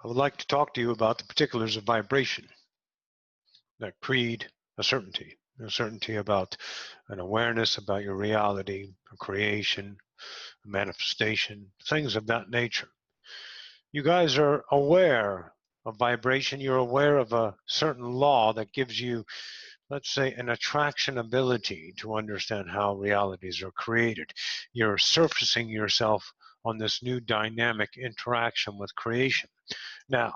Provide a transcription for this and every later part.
I would like to talk to you about the particulars of vibration that create a certainty about an awareness about your reality, a creation, a manifestation, things of that nature. You guys are aware of vibration. You're aware of a certain law that gives you, let's say, an attraction ability to understand how realities are created. You're surfacing yourself on this new dynamic interaction with creation. Now,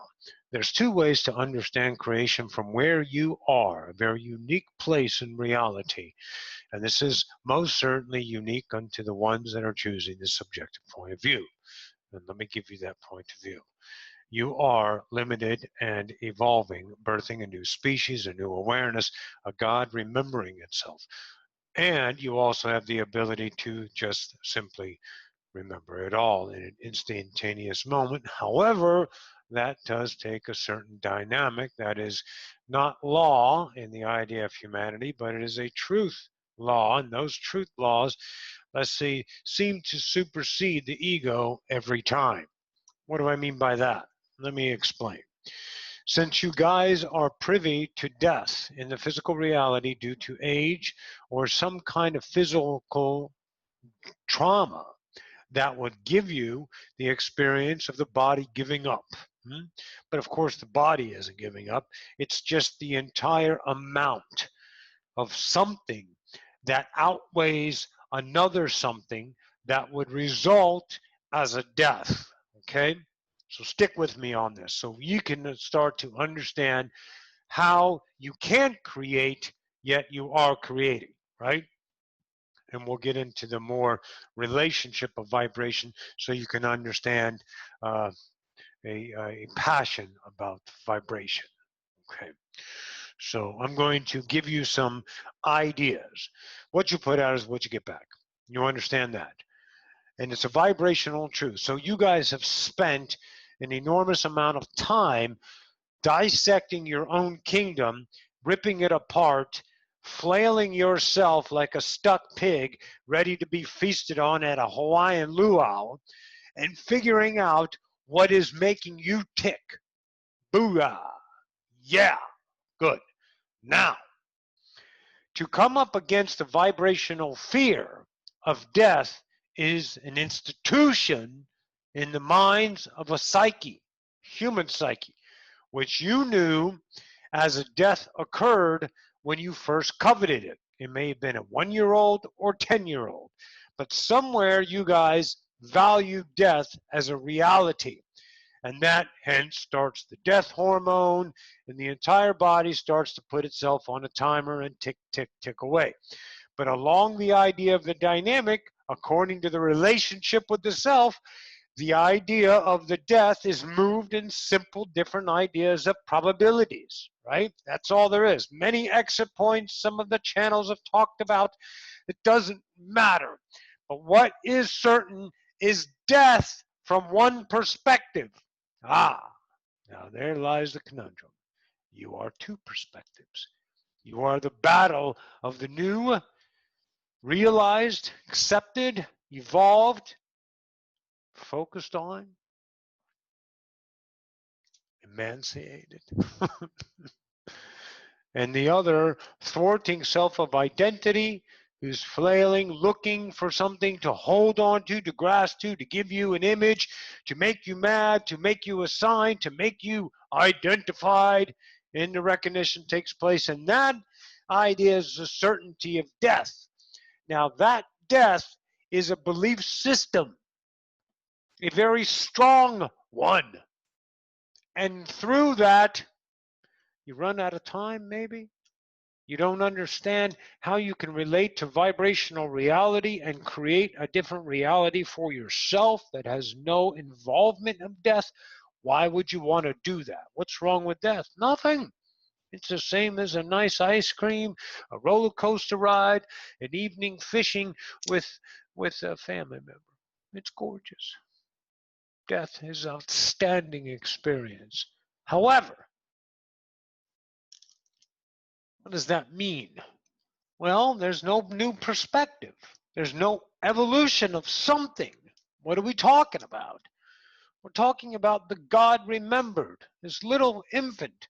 there's two ways to understand creation from where you are, a very unique place in reality. And this is most certainly unique unto the ones that are choosing the subjective point of view. And let me give you that point of view. You are limited and evolving, birthing a new species, a new awareness, a God remembering itself. And you also have the ability to just simply remember it all in an instantaneous moment. However, that does take a certain dynamic that is not law in the idea of humanity, but it is a truth law. And those truth laws, let's see, seem to supersede the ego every time. What do I mean by that? Let me explain. Since you guys are privy to death in the physical reality due to age or some kind of physical trauma that would give you the experience of the body giving up. But of course, the body isn't giving up. It's just the entire amount of something that outweighs another something that would result as a death. Okay? So stick with me on this so you can start to understand how you can't create, yet you are creating, right? And we'll get into the more relationship of vibration so you can understand a passion about vibration. Okay. So I'm going to give you some ideas. What you put out is what you get back. You understand that? And it's a vibrational truth. So you guys have spent an enormous amount of time dissecting your own kingdom, ripping it apart, flailing yourself like a stuck pig ready to be feasted on at a Hawaiian luau, and figuring out what is making you tick. Booyah! Yeah, good. Now, to come up against the vibrational fear of death is an institution in the minds of a psyche, human psyche, which you knew as a death occurred when you first coveted it. It may have been a 1-year-old or 10-year-old, but somewhere you guys value death as a reality. And that hence starts the death hormone, and the entire body starts to put itself on a timer and tick, tick, tick away. But along the idea of the dynamic, according to the relationship with the self, the idea of the death is moved in simple different ideas of probabilities, right? That's all there is. Many exit points, some of the channels have talked about. It doesn't matter. But what is certain is death from one perspective. Now there lies the conundrum. You are two perspectives. You are the battle of the new, realized, accepted, evolved, focused on, emancipated. And the other, thwarting self of identity, who's flailing, looking for something to hold on to grasp to give you an image, to make you mad, to make you a sign, to make you identified, and the recognition takes place. And that idea is the certainty of death. Now, that death is a belief system, a very strong one. And through that, you run out of time, maybe? You don't understand how you can relate to vibrational reality and create a different reality for yourself that has no involvement of death. Why would you want to do that? What's wrong with death? Nothing. It's the same as a nice ice cream, a roller coaster ride, an evening fishing with a family member. It's gorgeous. Death is an outstanding experience. However, what does that mean? Well, there's no new perspective. There's no evolution of something. What are we talking about? We're talking about the God remembered, this little infant,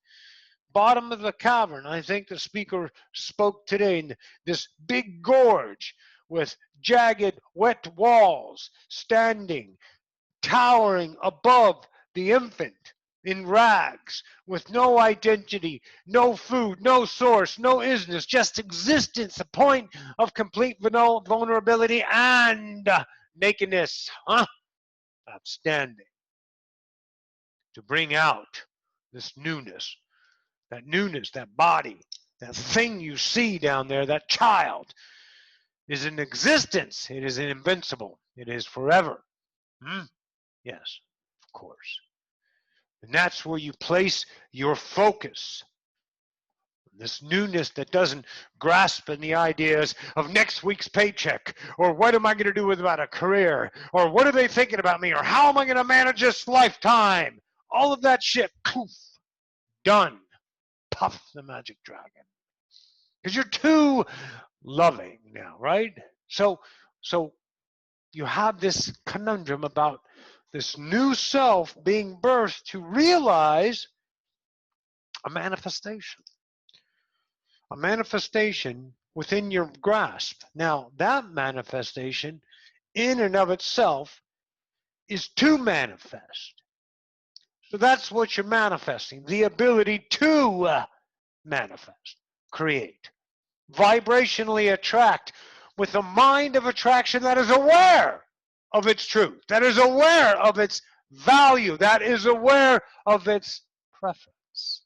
bottom of the cavern. I think the speaker spoke today in this big gorge with jagged, wet walls standing, towering above the infant in rags, with no identity, no food, no source, no isness, just existence, a point of complete vulnerability and nakedness. Huh? Outstanding. To bring out this newness, that body, that thing you see down there, that child, is in existence. It is invincible. It is forever. Hmm? Yes, of course. And that's where you place your focus. This newness that doesn't grasp in the ideas of next week's paycheck, or what am I going to do about a career, or what are they thinking about me, or how am I going to manage this lifetime? All of that shit, poof, done. Puff the magic dragon. Because you're too loving now, right? So you have this conundrum about this new self being birthed to realize a manifestation within your grasp. Now, that manifestation in and of itself is to manifest. So that's what you're manifesting, the ability to manifest, create, vibrationally attract with a mind of attraction that is aware of its truth, that is aware of its value, that is aware of its preference,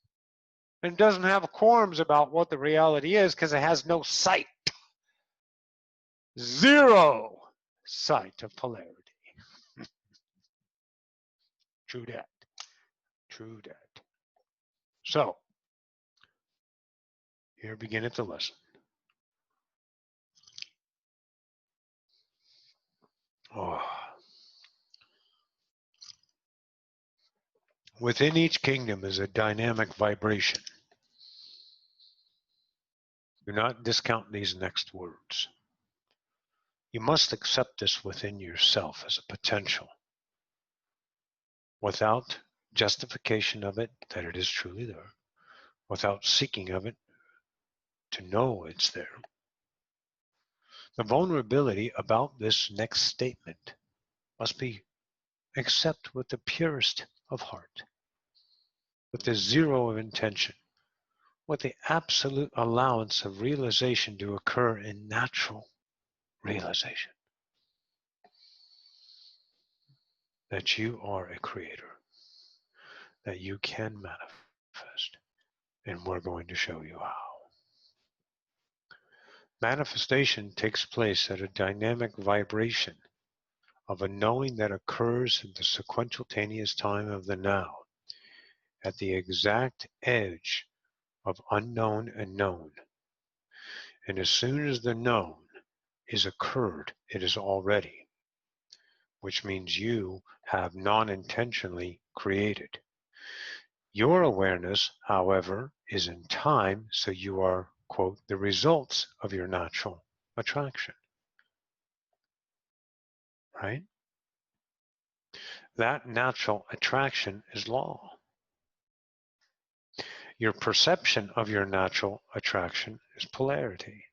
and doesn't have qualms about what the reality is because it has no sight, zero sight of polarity. True that. True that. So, here beginneth the lesson. Oh. Within each kingdom is a dynamic vibration. Do not discount these next words. You must accept this within yourself as a potential, without justification of it, that it is truly there, without seeking of it to know it's there. The vulnerability about this next statement must be accepted with the purest of heart, with the zero of intention, with the absolute allowance of realization to occur in natural realization. That you are a creator, that you can manifest, and we're going to show you how. Manifestation takes place at a dynamic vibration of a knowing that occurs in the sequentialtaneous time of the now, at the exact edge of unknown and known. And as soon as the known is occurred, it is already, which means you have non-intentionally created. Your awareness, however, is in time, so you are, quote, the results of your natural attraction. Right? That natural attraction is law. Your perception of your natural attraction is polarity.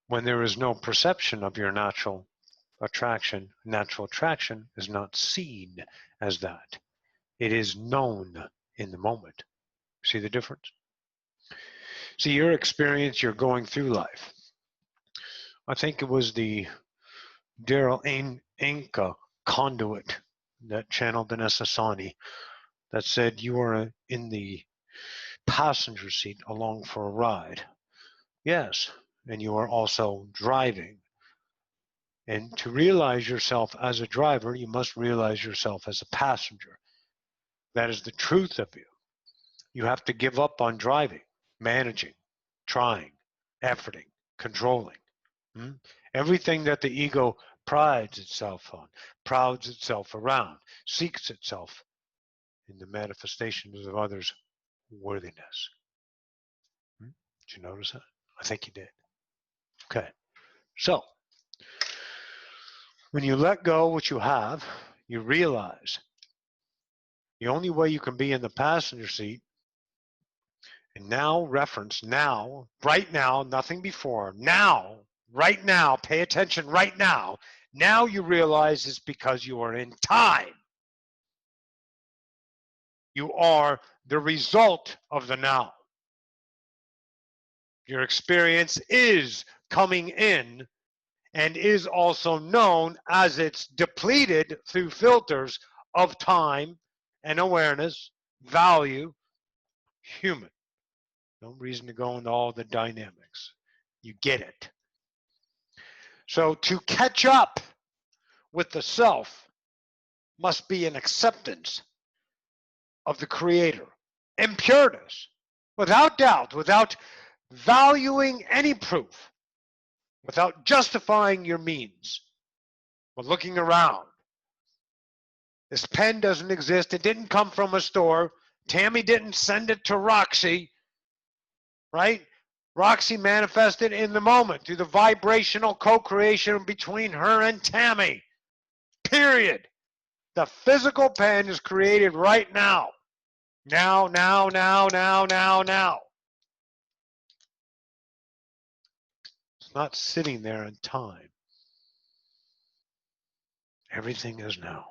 When there is no perception of your natural attraction is not seen as that. It is known in the moment. See the difference? See, your experience, you're going through life. I think it was the Daryl Anka conduit that channeled Vanessa Sani that said you are in the passenger seat along for a ride. Yes, and you are also driving. And to realize yourself as a driver, you must realize yourself as a passenger. That is the truth of you. You have to give up on driving, managing, trying, efforting, controlling. Everything that the ego prides itself on, prouds itself around, seeks itself in the manifestations of others' worthiness. Did you notice that? I think you did. Okay. So, when you let go what you have, you realize the only way you can be in the passenger seat, and now reference now, right now, nothing before, now, right now, pay attention right now. Now you realize it's because you are in time. You are the result of the now. Your experience is coming in and is also known as it's depleted through filters of time and awareness, value, human. No reason to go into all the dynamics. You get it. So to catch up with the self must be an acceptance of the creator in pureness, without doubt, without valuing any proof, without justifying your means, but looking around. This pen doesn't exist. It didn't come from a store. Tammy didn't send it to Roxy, right? Roxy manifested in the moment through the vibrational co-creation between her and Tammy, period. The physical pen is created right now. Now, now, now, now, now, now. It's not sitting there in time. Everything is now.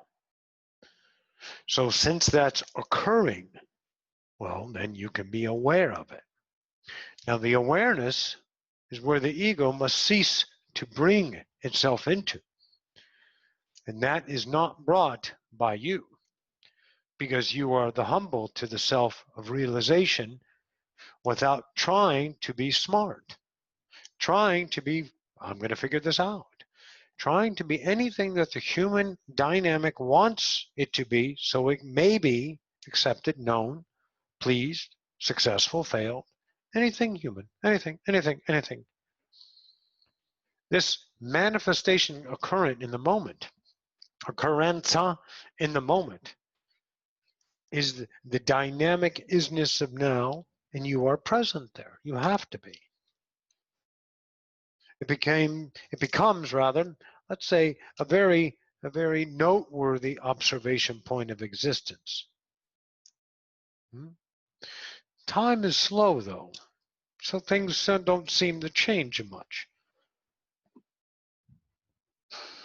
So since that's occurring, well, then you can be aware of it. Now, the awareness is where the ego must cease to bring itself into. And that is not brought by you, because you are the humble to the self of realization without trying to be smart, trying to be, I'm going to figure this out, trying to be anything that the human dynamic wants it to be so it may be accepted, known, pleased, successful, failed, anything human, anything, anything, anything. This manifestation occurrent in the moment, occurrenza in the moment, is the dynamic isness of now, and you are present there. You have to be. It becomes rather, let's say, a very noteworthy observation point of existence. Time is slow, though, so things don't seem to change much.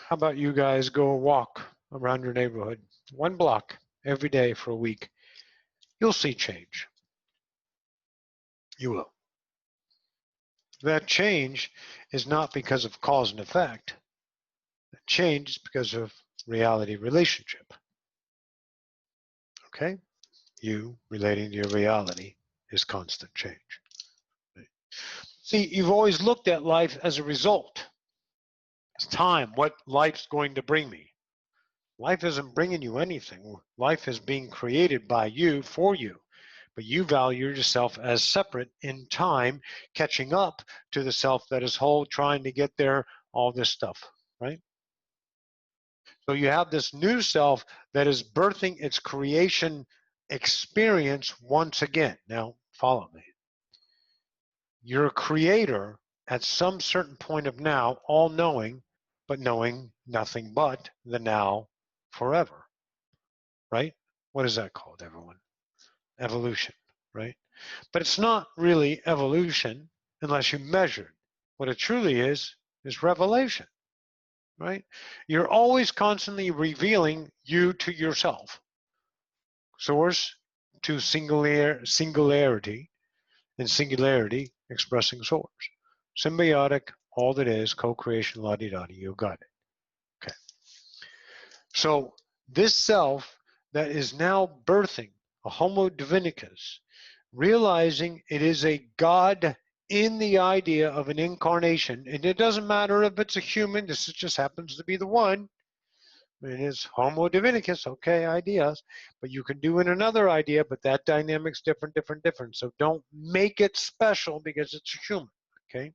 How about you guys go a walk around your neighborhood, 1 block every day for a week? You'll see change. You will. That change is not because of cause and effect. That change is because of reality relationship. Okay? You relating to your reality is constant change. See, you've always looked at life as a result. It's time, what life's going to bring me. Life isn't bringing you anything. Life is being created by you, for you. But you value yourself as separate in time, catching up to the self that is whole, trying to get there, all this stuff, right? So you have this new self that is birthing its creation experience once again. Now, follow me. You're a creator at some certain point of now, all knowing, but knowing nothing but the now forever, right? What is that called, everyone? Evolution, right? But it's not really evolution unless you measure it. What it truly is revelation, right? You're always constantly revealing you to yourself. Source to singularity, and singularity expressing source. Symbiotic, all that is, co-creation, la-di-da-di, you got it. Okay. So this self that is now birthing a homo divinicus, realizing it is a God in the idea of an incarnation, and it doesn't matter if it's a human, this just happens to be the one. It is homo divinicus, okay, ideas, but you can do in another idea, but that dynamic's different. So don't make it special because it's a human, okay?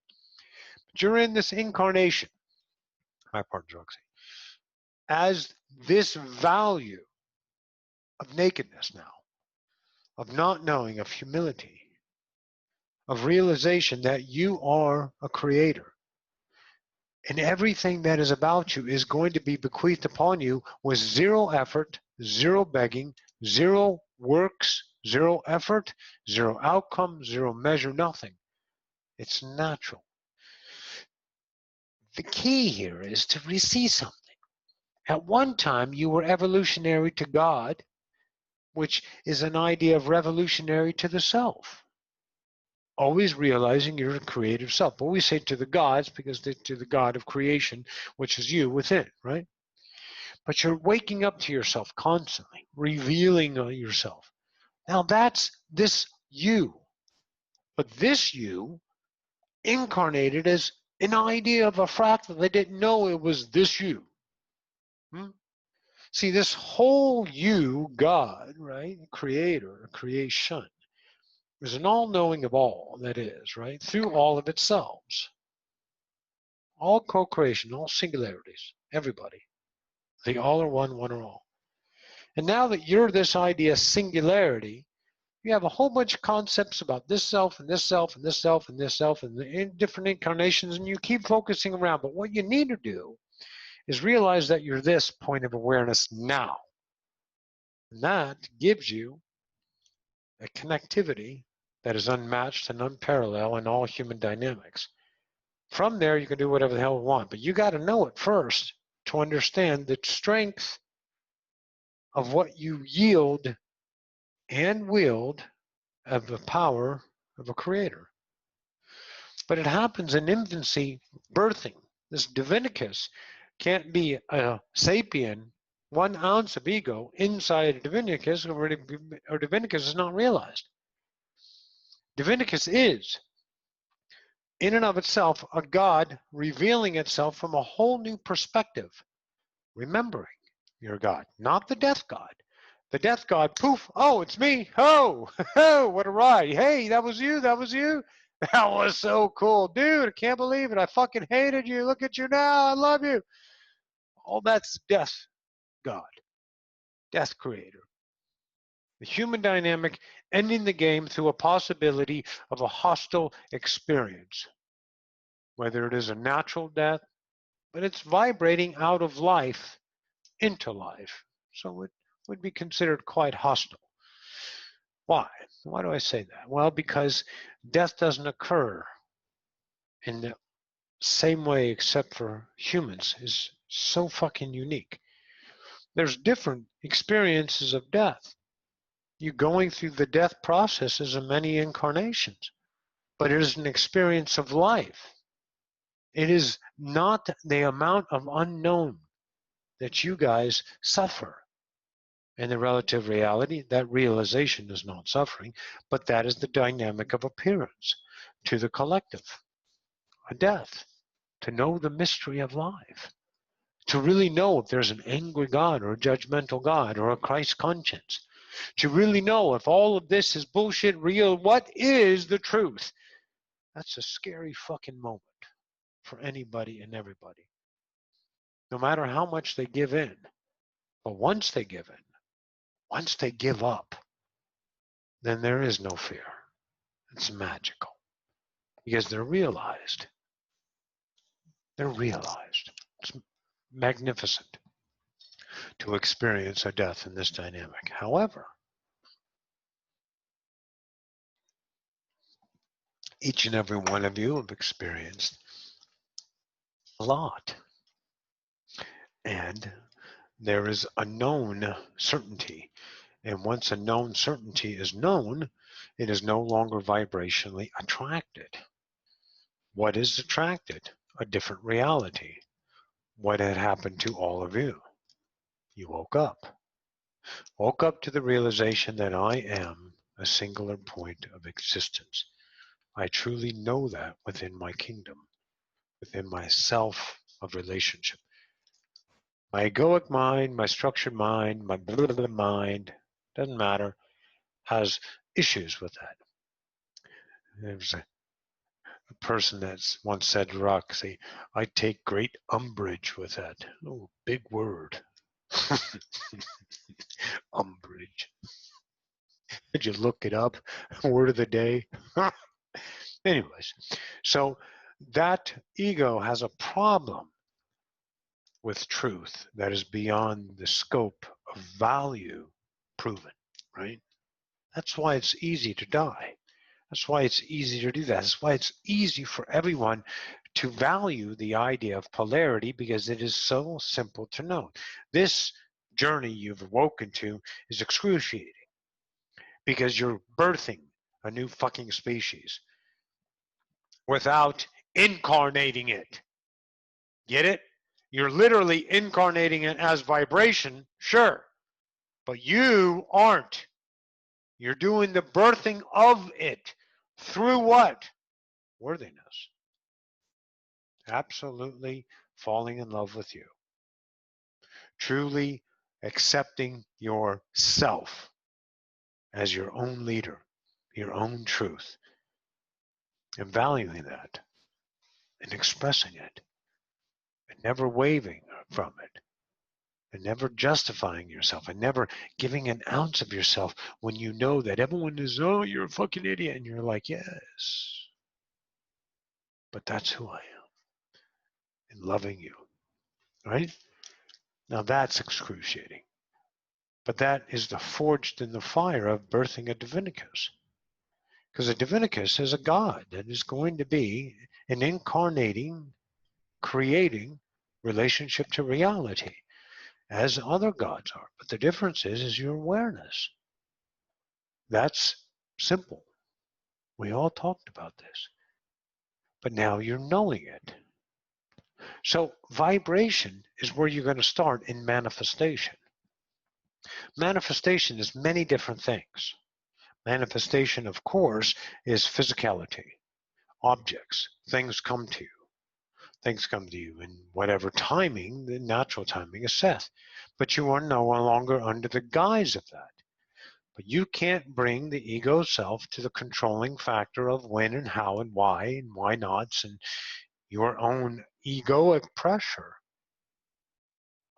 But you're in this incarnation, my partner Roxanne, as this value of nakedness now, of not knowing, of humility, of realization that you are a creator. And everything that is about you is going to be bequeathed upon you with zero effort, zero begging, zero works, zero effort, zero outcome, zero measure, nothing. It's natural. The key here is to receive something. At one time, you were evolutionary to God, which is an idea of revolutionary to the self. Always realizing you're a creative self. But we say to the gods because they're to the God of creation, which is you within, right? But you're waking up to yourself constantly, revealing yourself. Now that's this you. But this you incarnated as an idea of a fractal. They didn't know it was this you. See, this whole you, God, right, creator, creation, is an all-knowing of all that is, right, through all of its selves. All co-creation, all singularities, everybody. They all are one, one are all. And now that you're this idea singularity, you have a whole bunch of concepts about this self and this self and this self and this self and the different incarnations, and you keep focusing around. But what you need to do is realize that you're this point of awareness now. And that gives you a connectivity that is unmatched and unparalleled in all human dynamics. From there, you can do whatever the hell you want, but you got to know it first to understand the strength of what you yield and wield of the power of a creator. But it happens in infancy, birthing. This divinicus can't be a sapien, 1 ounce of ego inside a divinicus, or divinicus is not realized. Divinicus is, in and of itself, a God revealing itself from a whole new perspective, remembering you're God, not the death God. The death God, poof, oh, it's me, oh, oh, what a ride. Hey, that was you, that was you. That was so cool. Dude, I can't believe it. I fucking hated you. Look at you now. I love you. All that's death God, death creator. The human dynamic ending the game through a possibility of a hostile experience, whether it is a natural death, but it's vibrating out of life into life. So it would be considered quite hostile. Why? Why do I say that? Well, because death doesn't occur in the same way except for humans is so fucking unique. There's different experiences of death. You're going through the death processes of many incarnations, but it is an experience of life. It is not the amount of unknown that you guys suffer. In the relative reality, that realization is not suffering, but that is the dynamic of appearance to the collective, a death, to know the mystery of life, to really know if there's an angry God or a judgmental God or a Christ conscience, to really know if all of this is bullshit real, what is the truth? That's a scary fucking moment for anybody and everybody, no matter how much they give in. But once they give in, once they give up, then there is no fear. It's magical because they're realized. They're realized. It's magnificent to experience a death in this dynamic. However, each and every one of you have experienced a lot. And there is a known certainty. And once a known certainty is known, it is no longer vibrationally attracted. What is attracted? A different reality. What had happened to all of you? You woke up. Woke up to the realization that I am a singular point of existence. I truly know that within my kingdom, within myself of relationship. My egoic mind, my structured mind, my blah, blah, blah mind, doesn't matter, has issues with that. There's a person that's once said to Roxanne, I take great umbrage with that. Oh, big word. Umbrage. Did you look it up? Word of the day. Anyways, so that ego has a problem with truth that is beyond the scope of value proven, right? That's why it's easy to die. That's why it's easy to do that. That's why it's easy for everyone to value the idea of polarity, because it is so simple to know. This journey you've awoken to is excruciating because you're birthing a new fucking species without incarnating it. Get it? You're literally incarnating it as vibration, sure, but you aren't. You're doing the birthing of it through what? Worthiness. Absolutely falling in love with you. Truly accepting yourself as your own leader, your own truth, and valuing that and expressing it and never wavering from it and never justifying yourself and never giving an ounce of yourself when you know that everyone is, oh, you're a fucking idiot. And you're like, yes, but that's who I am in loving you, right? Now that's excruciating. But that is the forged in the fire of birthing a divinicus. Because a divinicus is a god that is going to be an incarnating, creating relationship to reality, as other gods are. But the difference is your awareness. That's simple. We all talked about this. But now you're knowing it. So vibration is where you're going to start in manifestation. Manifestation is many different things. Manifestation, of course, is physicality. Objects, things come to you. Things come to you in whatever timing, the natural timing is set. But you are no longer under the guise of that. But you can't bring the ego self to the controlling factor of when and how and why nots, and your own egoic pressure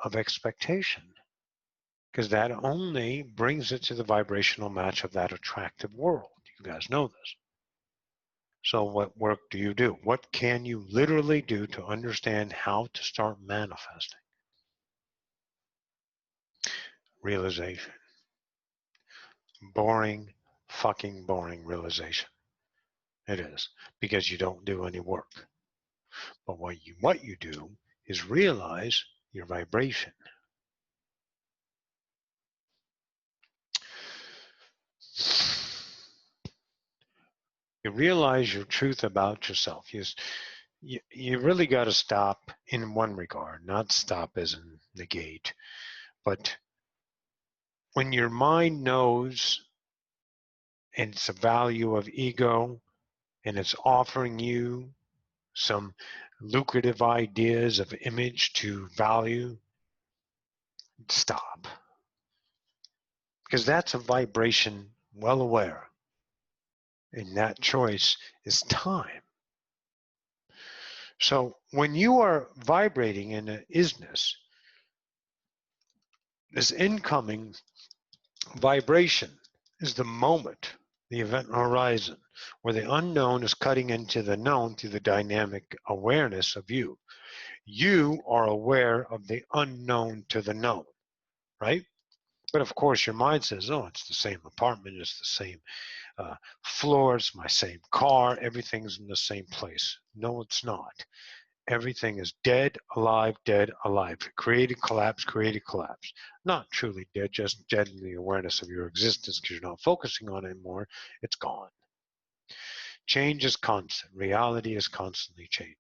of expectation. Because that only brings it to the vibrational match of that attractive world. You guys know this. So what work do you do? What can you literally do to understand how to start manifesting? Realization. Boring, fucking boring realization. It is, because you don't do any work. But what you do is realize your vibration. You realize your truth about yourself. You really got to stop in one regard, not stop as in negate, but when your mind knows and it's a value of ego and it's offering you some lucrative ideas of image to value, stop. Because that's a vibration well aware. And that choice is time. So when you are vibrating in an isness, this incoming vibration is the moment, the event horizon, where the unknown is cutting into the known through the dynamic awareness of you. You are aware of the unknown to the known, right? But of course, your mind says, oh, it's the same apartment, it's the same floor, it's my same car, everything's in the same place. No, it's not. Everything is dead, alive, created, collapse, created, collapse. Not truly dead, just dead in the awareness of your existence because you're not focusing on it anymore. It's gone. Change is constant. Reality is constantly changing.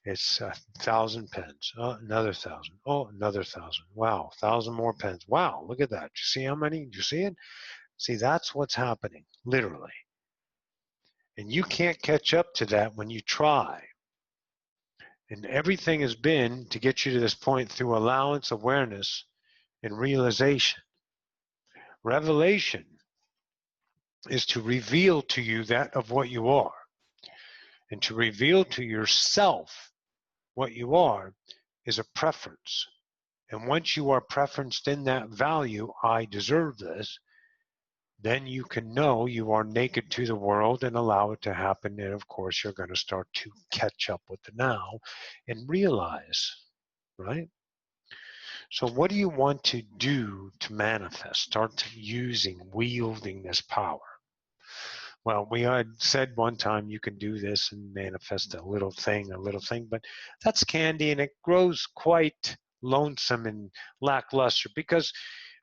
It's 1,000 pens. Oh, another 1,000. Oh, another 1,000. Wow, 1,000 more pens. Wow, look at that. Do you see how many? Do you see it? See, that's what's happening, literally. And you can't catch up to that when you try. And everything has been to get you to this point through allowance, awareness, and realization. Revelation is to reveal to you that of what you are. And to reveal to yourself what you are is a preference. And once you are preferenced in that value, I deserve this, then you can know you are naked to the world and allow it to happen. And of course, you're going to start to catch up with the now and realize, right? So what do you want to do to manifest? Start wielding this power. Well, we had said one time you can do this and manifest a little thing, but that's candy and it grows quite lonesome and lackluster, because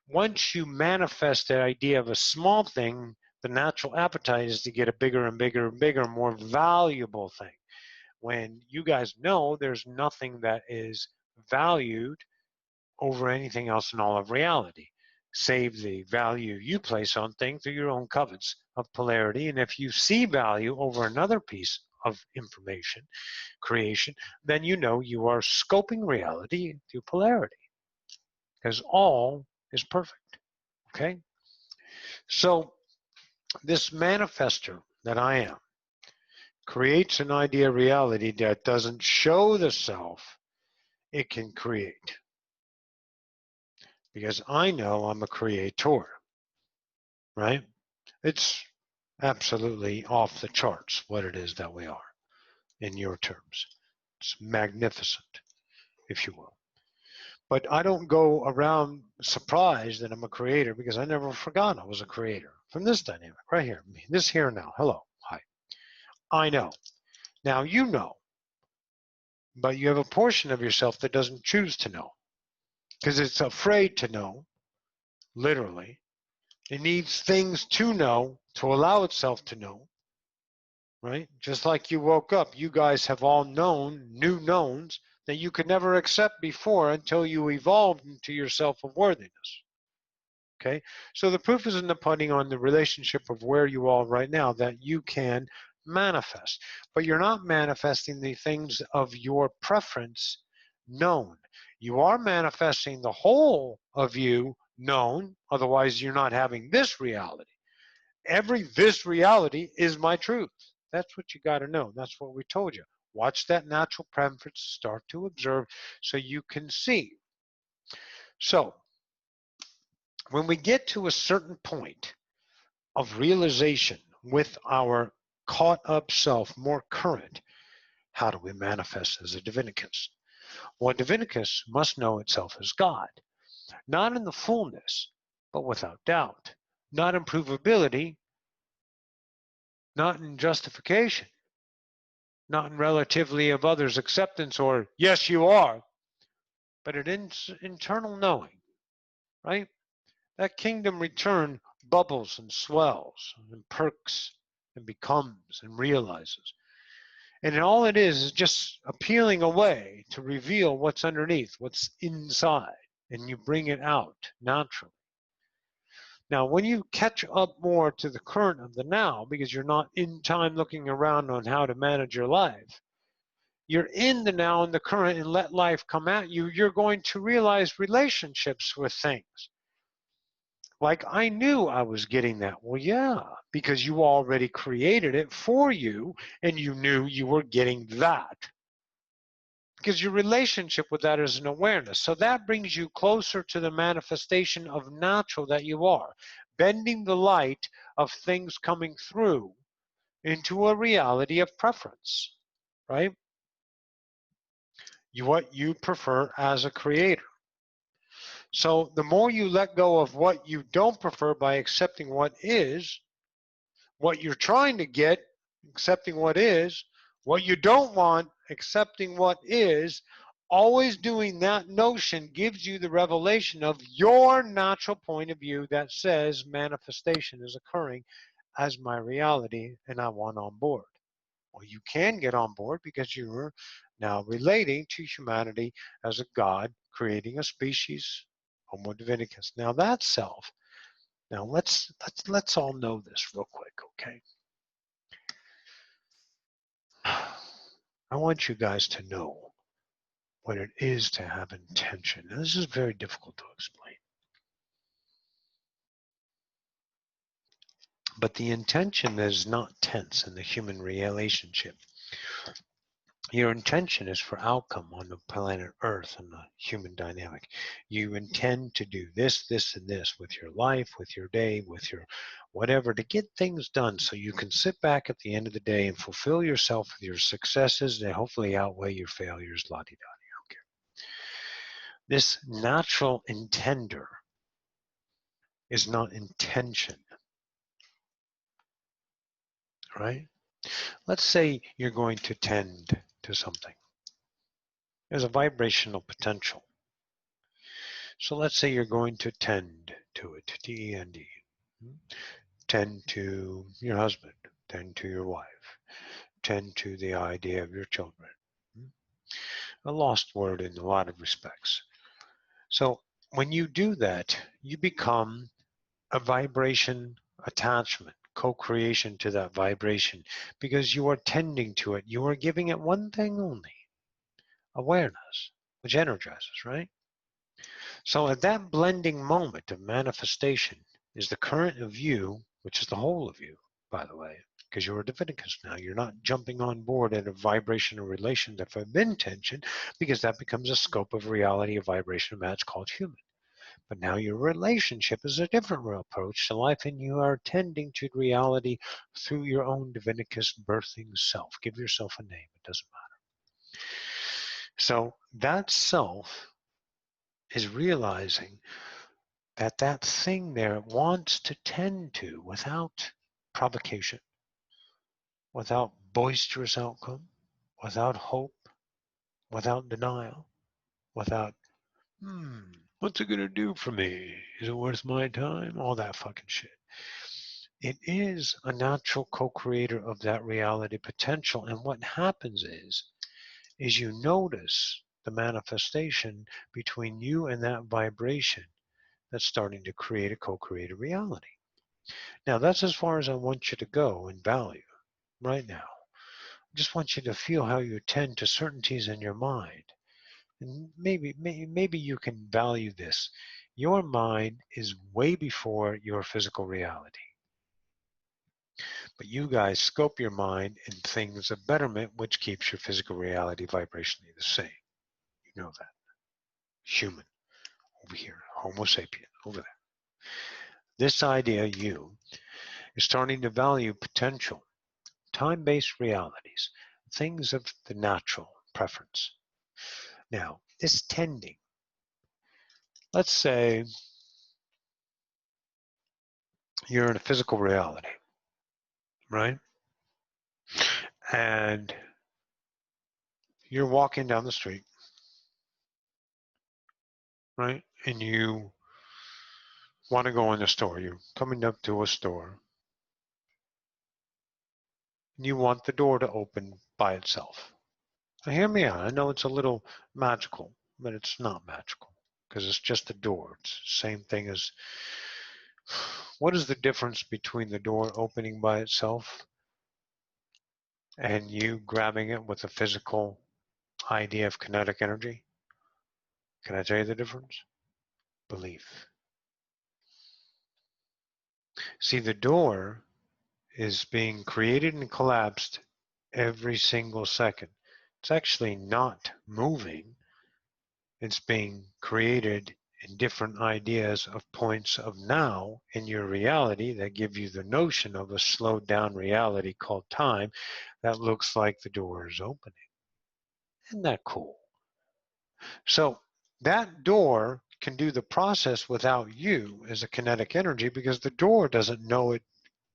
once you manifest the idea of a small thing, the natural appetite is to get a bigger and bigger and bigger, more valuable thing. When you guys know there's nothing that is valued over anything else in all of reality, save the value you place on things through your own covets of polarity. And if you see value over another piece of information, creation, then you know you are scoping reality through polarity, because all is perfect, okay? So this manifester that I am creates an idea of reality that doesn't show the self it can create, because I know I'm a creator, right? It's absolutely off the charts what it is that we are in your terms. It's magnificent, if you will. But I don't go around surprised that I'm a creator, because I never forgot I was a creator. From this dynamic right here, this here now, hello, hi. I know. Now you know, but you have a portion of yourself that doesn't choose to know because it's afraid to know, literally. It needs things to know to allow itself to know, right? Just like you woke up, you guys have all known new knowns that you could never accept before until you evolved into your self of worthiness. Okay, so the proof is in the pudding on the relationship of where you are right now that you can manifest, but you're not manifesting the things of your preference known. You are manifesting the whole of you known, otherwise you're not having this reality. This reality is my truth. That's what you got to know. That's what we told you. Watch that natural preference start to observe so you can see. So when we get to a certain point of realization with our caught up self more current, how do we manifest as a divinicus? Well, a divinicus must know itself as God, not in the fullness, but without doubt, not in provability, not in justification, not in relatively of others' acceptance or yes, you are, but in internal knowing, right? That kingdom return bubbles and swells and perks and becomes and realizes. And all it is just appealing away to reveal what's underneath, what's inside, and you bring it out naturally. Now, when you catch up more to the current of the now, because you're not in time looking around on how to manage your life, you're in the now and the current and let life come at you, you're going to realize relationships with things. Like, I knew I was getting that. Well, yeah, because you already created it for you and you knew you were getting that. Because your relationship with that is an awareness. So that brings you closer to the manifestation of natural that you are, bending the light of things coming through into a reality of preference, right? What you prefer as a creator. So the more you let go of what you don't prefer by accepting what is, what you're trying to get, accepting what is, what you don't want, accepting what is, always doing that notion gives you the revelation of your natural point of view that says manifestation is occurring as my reality and I want on board. Well, you can get on board because you're now relating to humanity as a God creating a species, Homo divinicus. Now that self. Now let's all know this real quick, okay? I want you guys to know what it is to have intention. Now, this is very difficult to explain. But the intention is not tense in the human relationship. Your intention is for outcome on the planet Earth and the human dynamic. You intend to do this, this, and this with your life, with your day, with your whatever, to get things done so you can sit back at the end of the day and fulfill yourself with your successes that hopefully outweigh your failures, la-di-da-di. Okay. This natural intender is not intention, right? Let's say you're going to tend to something. There's a vibrational potential. So let's say you're going to tend to it, T-E-N-D. Tend to your husband, tend to your wife, tend to the idea of your children. A lost word in a lot of respects. So when you do that, you become a vibration attachment, co-creation to that vibration, because you are tending to it. You are giving it one thing only, awareness, which energizes, right? So at that blending moment of manifestation is the current of you, which is the whole of you, by the way, because you're a divinus now. You're not jumping on board at a vibration or relation that have been tension, because that becomes a scope of reality, a vibration match called human. But now your relationship is a different approach to life, and you are tending to reality through your own divinicus birthing self. Give yourself a name, it doesn't matter. So that self is realizing that that thing there wants to tend to without provocation, without boisterous outcome, without hope, without denial, without, what's it going to do for me? Is it worth my time? All that fucking shit. It is a natural co-creator of that reality potential. And what happens is you notice the manifestation between you and that vibration that's starting to create a co-created reality. Now, that's as far as I want you to go in value right now. I just want you to feel how you attend to certainties in your mind. And maybe you can value this. Your mind is way before your physical reality. But you guys scope your mind in things of betterment, which keeps your physical reality vibrationally the same. You know that. Human, over here. Homo sapien, over there. This idea, you, is starting to value potential, time-based realities, things of the natural preference. Now, this tending, let's say you're in a physical reality, right? And you're walking down the street, right? And you want to go in the store. You're coming up to a store. And you want the door to open by itself. Now, hear me out. I know it's a little magical, but it's not magical because it's just a door. It's the same thing as, what is the difference between the door opening by itself and you grabbing it with a physical idea of kinetic energy? Can I tell you the difference? Belief. See, the door is being created and collapsed every single second. It's actually not moving. It's being created in different ideas of points of now in your reality that give you the notion of a slowed down reality called time that looks like the door is opening. Isn't that cool? So that door can do the process without you as a kinetic energy because the door doesn't know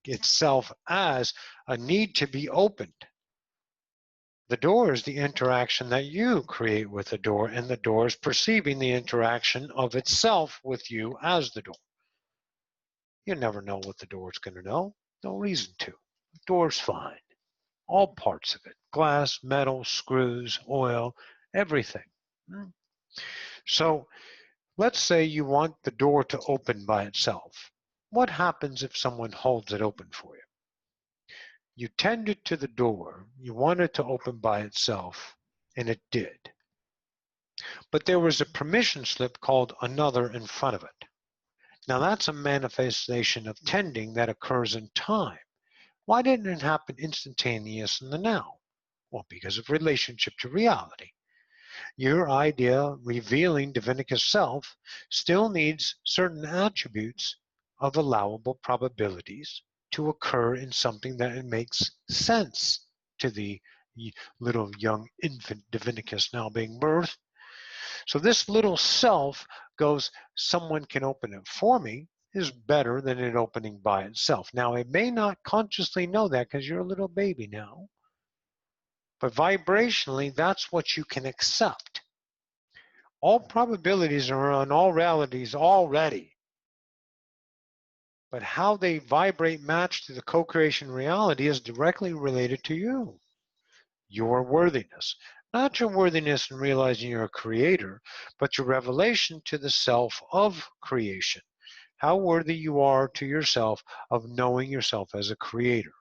itself as a need to be opened. The door is the interaction that you create with the door, and the door is perceiving the interaction of itself with you as the door. You never know what the door's going to know. No reason to. The door's fine. All parts of it. Glass, metal, screws, oil, everything. So let's say you want the door to open by itself. What happens if someone holds it open for you? You tended to the door, you wanted it to open by itself, and it did. But there was a permission slip called another in front of it. Now that's a manifestation of tending that occurs in time. Why didn't it happen instantaneous in the now? Well, because of relationship to reality. Your idea revealing divinicus self still needs certain attributes of allowable probabilities to occur in something that it makes sense to the little young infant divinicus now being birthed. So this little self goes, someone can open it for me, is better than it opening by itself. Now, it may not consciously know that because you're a little baby now, but vibrationally, that's what you can accept. All probabilities are on all realities already, but how they vibrate match to the co-creation reality is directly related to you. Your worthiness. Not your worthiness in realizing you're a creator, but your revelation to the self of creation. How worthy you are to yourself of knowing yourself as a creator.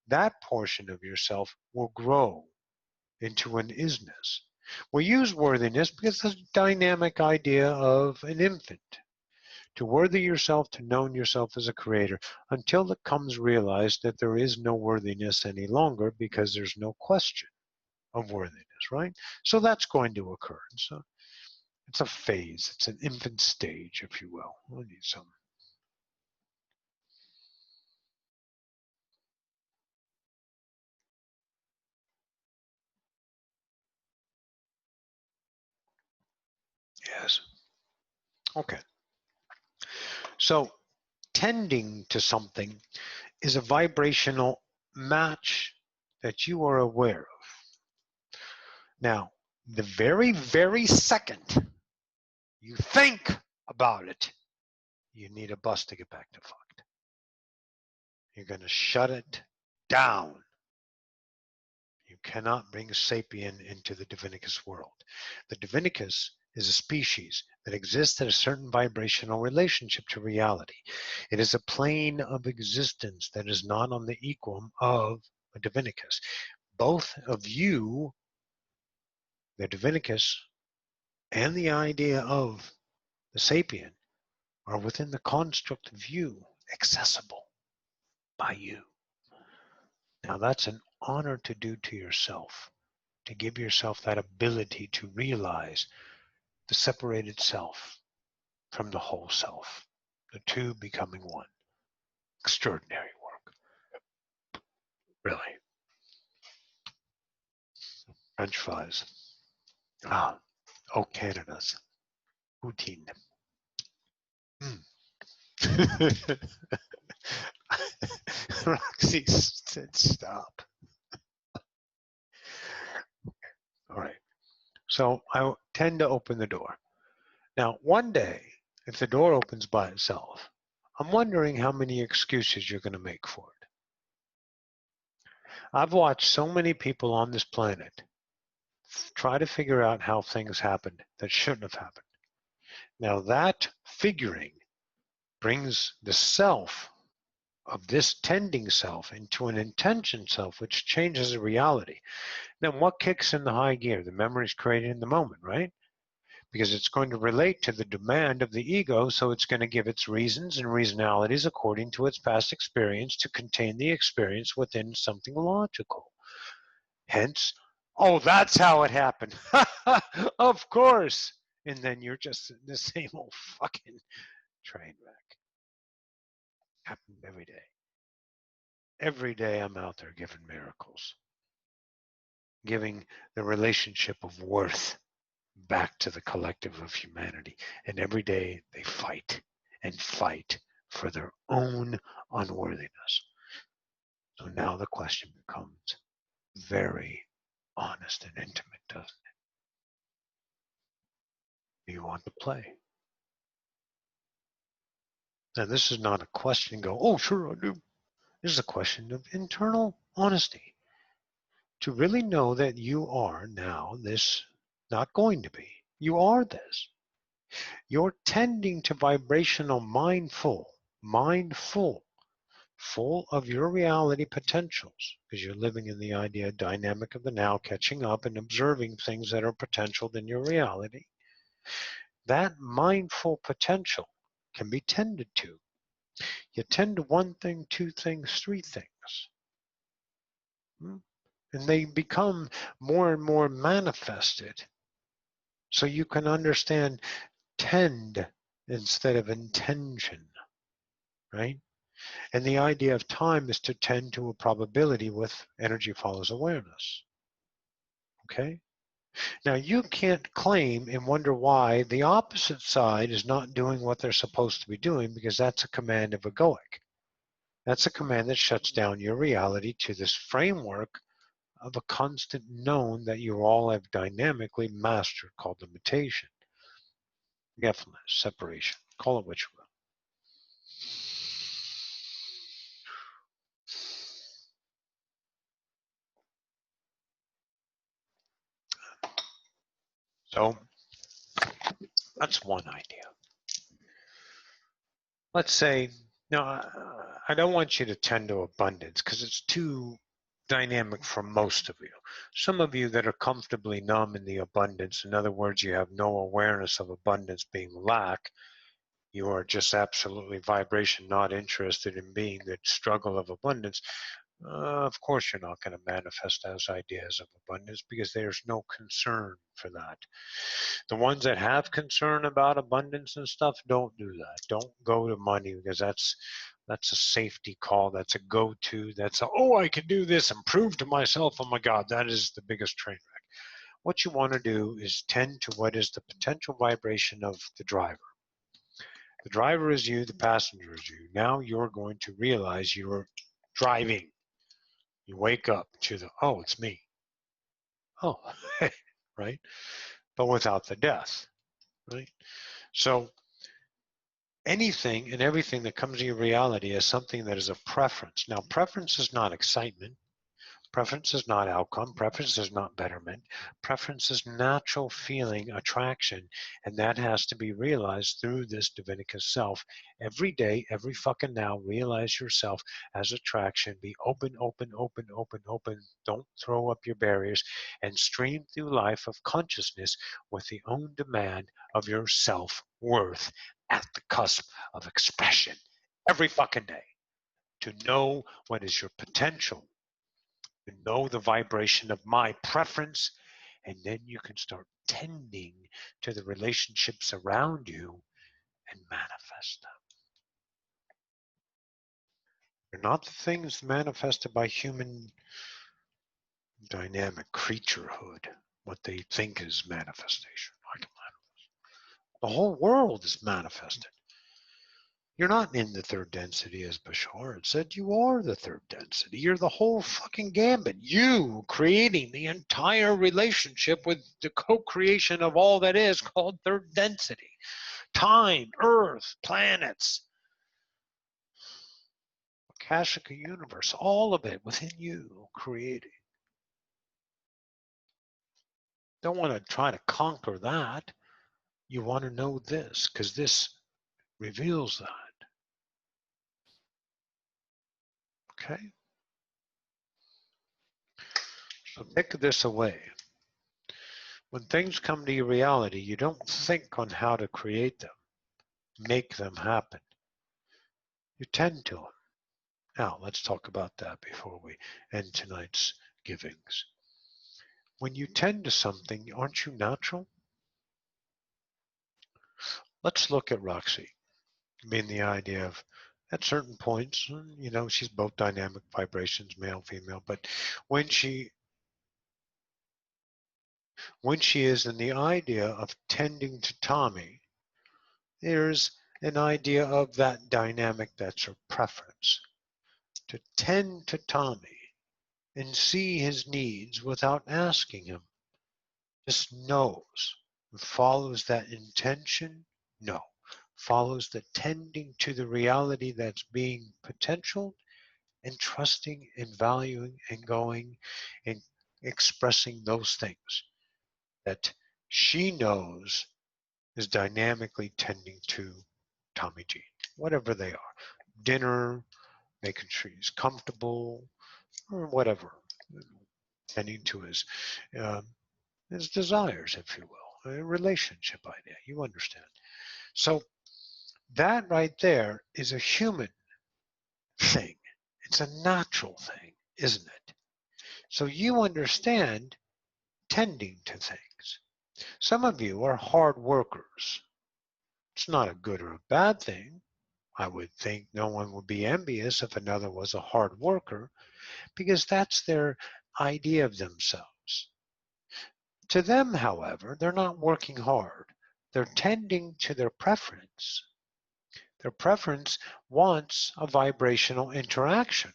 That portion of yourself will grow into an isness. We use worthiness because it's a dynamic idea of an infant. To worthy yourself, to know yourself as a creator, until it comes realized that there is no worthiness any longer because there's no question of worthiness, right? So that's going to occur. So it's a phase. It's an infant stage, if you will. We'll need some. Yes. Okay. So tending to something is a vibrational match that you are aware of. Now, the very, very second you think about it, you need a bus to get back to fucked. You're going to shut it down. You cannot bring a sapien into the Divinicus world. The Divinicus is a species that exists at a certain vibrational relationship to reality. It is a plane of existence that is not on the equum of a Divinicus. Both of you, the Divinicus and the idea of the sapien, are within the construct of you, accessible by you. Now that's an honor to do to yourself, to give yourself that ability to realize the separated self from the whole self, the two becoming one. Extraordinary work, really. French fries. Ah, oh, Canada's. Poutine. Mm. Roxy said stop. All right. So I tend to open the door. Now, one day, if the door opens by itself, I'm wondering how many excuses you're going to make for it. I've watched so many people on this planet try to figure out how things happened that shouldn't have happened. Now, that figuring brings the self of this tending self into an intention self, which changes the reality. Then what kicks in the high gear? The memories created in the moment, right? Because it's going to relate to the demand of the ego, so it's going to give its reasons and reasonalities according to its past experience to contain the experience within something logical. Hence, oh, that's how it happened. Of course. And then you're just the same old fucking train wreck. Happens every day. Every day I'm out there giving miracles, giving the relationship of worth back to the collective of humanity. And every day they fight and fight for their own unworthiness. So now the question becomes very honest and intimate, doesn't it? Do you want to play? And this is not a question go, oh, sure, I do. This is a question of internal honesty. To really know that you are now this, not going to be. You are this. You're tending to vibrational mindful, full of your reality potentials, because you're living in the idea dynamic of the now, catching up and observing things that are potential in your reality. That mindful potential can be tended to. You tend to one thing, two things, three things. And they become more and more manifested. So you can understand tend instead of intention, right? And the idea of time is to tend to a probability with energy follows awareness. Okay? Now you can't claim and wonder why the opposite side is not doing what they're supposed to be doing, because that's a command of egoic. That's a command that shuts down your reality to this framework of a constant known that you all have dynamically mastered called limitation, forgetfulness, separation. Call it what you will. So that's one idea. Let's say, no, I don't want you to tend to abundance because it's too dynamic for most of you. Some of you that are comfortably numb in the abundance, in other words, you have no awareness of abundance being lack, you are just absolutely vibration, not interested in being the struggle of abundance. Of course, you're not going to manifest as ideas of abundance because there's no concern for that. The ones that have concern about abundance and stuff, don't do that. Don't go to money because that's a safety call. That's a go-to. That's a, oh, I can do this and prove to myself. Oh my God, that is the biggest train wreck. What you want to do is tend to what is the potential vibration of the driver. The driver is you, the passenger is you. Now you're going to realize you're driving. You wake up to the, oh, it's me. Oh, right? But without the death, right? So anything and everything that comes to your reality is something that is a preference. Now, preference is not excitement. Preference is not outcome. Preference is not betterment. Preference is natural feeling, attraction, and that has to be realized through this Divinicus self. Every day, every fucking now, realize yourself as attraction. Be open, open, open, open, open. Don't throw up your barriers and stream through life of consciousness with the own demand of your self-worth at the cusp of expression every fucking day. To know what is your potential, to know the vibration of my preference, and then you can start tending to the relationships around you and manifest them. They're not the things manifested by human dynamic creaturehood, what they think is manifestation. The whole world is manifested. You're not in the third density, as Bashar had said. You are the third density. You're the whole fucking gambit. You creating the entire relationship with the co-creation of all that is called third density. Time, earth, planets, Akashic universe, all of it within you creating. Don't want to try to conquer that. You want to know this because this reveals that. Okay? So take this away. When things come to your reality, you don't think on how to create them, make them happen. You tend to them. Now, let's talk about that before we end tonight's givings. When you tend to something, aren't you natural? Let's look at Roxy. I mean, the idea of at certain points, you know, she's both dynamic vibrations, male, female, but when she is in the idea of tending to Tommy, there's an idea of that dynamic that's her preference. To tend to Tommy and see his needs without asking him, just knows, follows that intention, no, follows the tending to the reality that's being potential and trusting and valuing and going and expressing those things that she knows is dynamically tending to Tommy Jean, whatever they are. Dinner, making sure he's comfortable, or whatever, tending to his desires, if you will, a relationship idea, you understand. So that right there is a human thing. It's a natural thing, isn't it? So you understand tending to things. Some of you are hard workers. It's not a good or a bad thing. I would think no one would be envious if another was a hard worker, because that's their idea of themselves. To them, however, they're not working hard. They're tending to their preference. Their preference wants a vibrational interaction.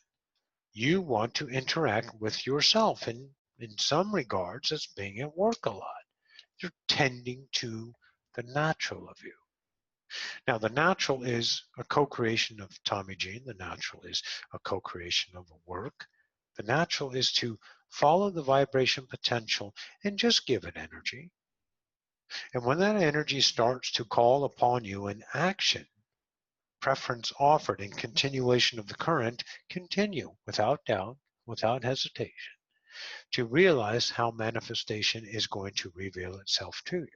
You want to interact with yourself, and in some regards, it's being at work a lot. You're tending to the natural of you. Now, the natural is a co-creation of Tommy Jean. The natural is a co-creation of a work. The natural is to follow the vibration potential and just give it energy. And when that energy starts to call upon you in action, preference offered and continuation of the current, continue without doubt, without hesitation, to realize how manifestation is going to reveal itself to you.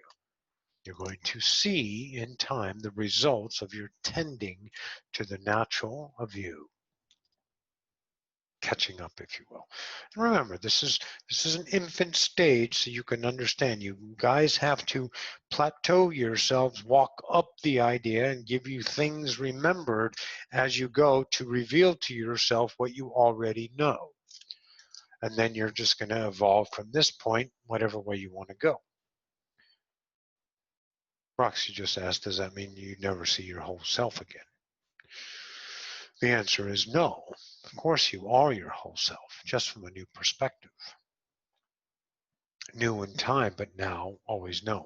You're going to see in time the results of your tending to the natural of you. Catching up, if you will. And remember, this is an infant stage, so you can understand. You guys have to plateau yourselves, walk up the idea, and give you things remembered as you go to reveal to yourself what you already know. And then you're just going to evolve from this point, whatever way you want to go. Roxy just asked, does that mean you never see your whole self again? The answer is no. Of course you are your whole self, just from a new perspective. New in time, but now always known.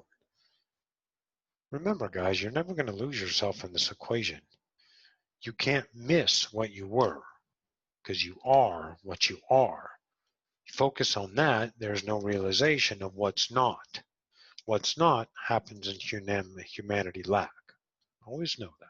Remember, guys, you're never going to lose yourself in this equation. You can't miss what you were, because you are what you are. Focus on that, there's no realization of what's not. What's not happens in humanity lack. Always know that.